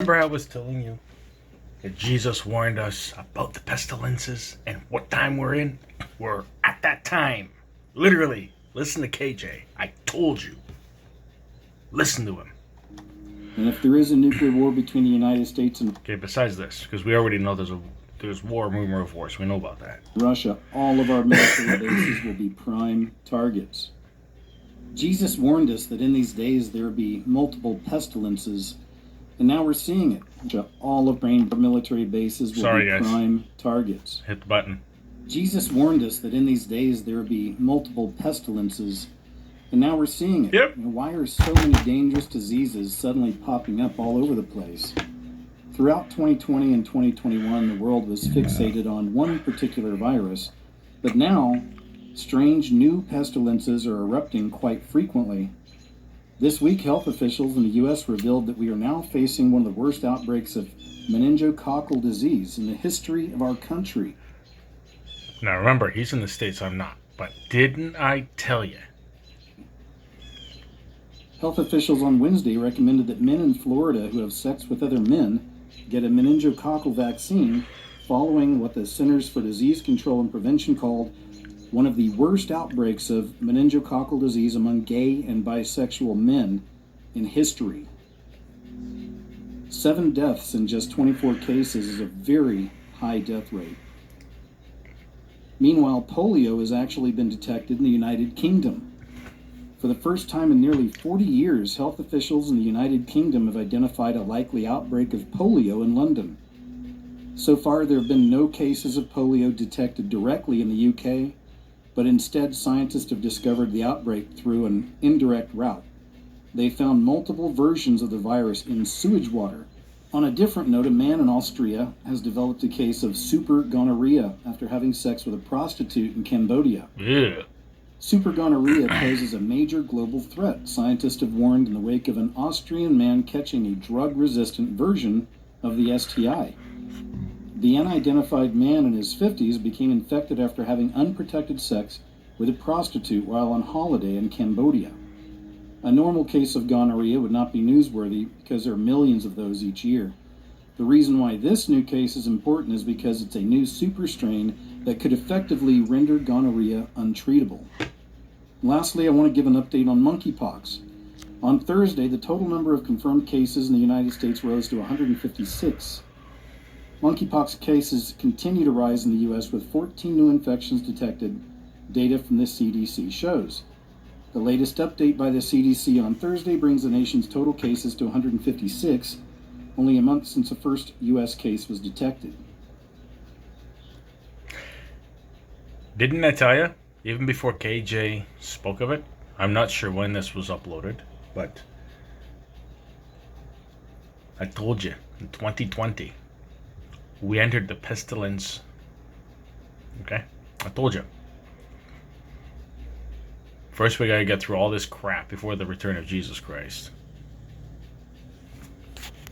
Remember I was telling you that Jesus warned us about the pestilences and what time we're in? We're at that time. Literally. Listen to KJ. I told you. Listen to him. And if there is a nuclear war between the United States and Besides this, because we already know there's war, rumor of wars. We know about that. Russia, all of our military bases will be prime targets. Jesus warned us that in these days there would be multiple pestilences, and now we're seeing it. All of our military bases will be prime targets. Hit the button. Jesus warned us that in these days there would be multiple pestilences, and now we're seeing it. Yep. Why are so many dangerous diseases suddenly popping up all over the place? Throughout 2020 and 2021, the world was fixated on one particular virus, but now strange new pestilences are erupting quite frequently. This week, health officials in the U.S. revealed that we are now facing one of the worst outbreaks of meningococcal disease in the history of our country. Now remember, he's in the States, I'm not. But didn't I tell you? Health officials on Wednesday recommended that men in Florida who have sex with other men get a meningococcal vaccine following what the Centers for Disease Control and Prevention called one of the worst outbreaks of meningococcal disease among gay and bisexual men in history. 7 deaths in just 24 cases is a very high death rate. Meanwhile, polio has actually been detected in the United Kingdom. For the first time in nearly 40 years, health officials in the United Kingdom have identified a likely outbreak of polio in London. So far, there have been no cases of polio detected directly in the UK, but instead scientists have discovered the outbreak through an indirect route. They found multiple versions of the virus in sewage water. On a different note, a man in Austria has developed a case of super gonorrhea after having sex with a prostitute in Cambodia. Yeah. Super gonorrhea poses a major global threat, scientists have warned in the wake of an Austrian man catching a drug-resistant version of the STI. The unidentified man in his 50s became infected after having unprotected sex with a prostitute while on holiday in Cambodia. A normal case of gonorrhea would not be newsworthy because there are millions of those each year. The reason why this new case is important is because it's a new super strain that could effectively render gonorrhea untreatable. Lastly, I want to give an update on monkeypox. On Thursday, the total number of confirmed cases in the United States rose to 156. Monkeypox cases continue to rise in the U.S. with 14 new infections detected, data from the CDC shows. The latest update by the CDC on Thursday brings the nation's total cases to 156, only a month since the first U.S. case was detected. Didn't I tell you? Even before KJ spoke of it, I'm not sure when this was uploaded, but I told you, in 2020, we entered the pestilence. Okay? I told you. First, we gotta get through all this crap before the return of Jesus Christ.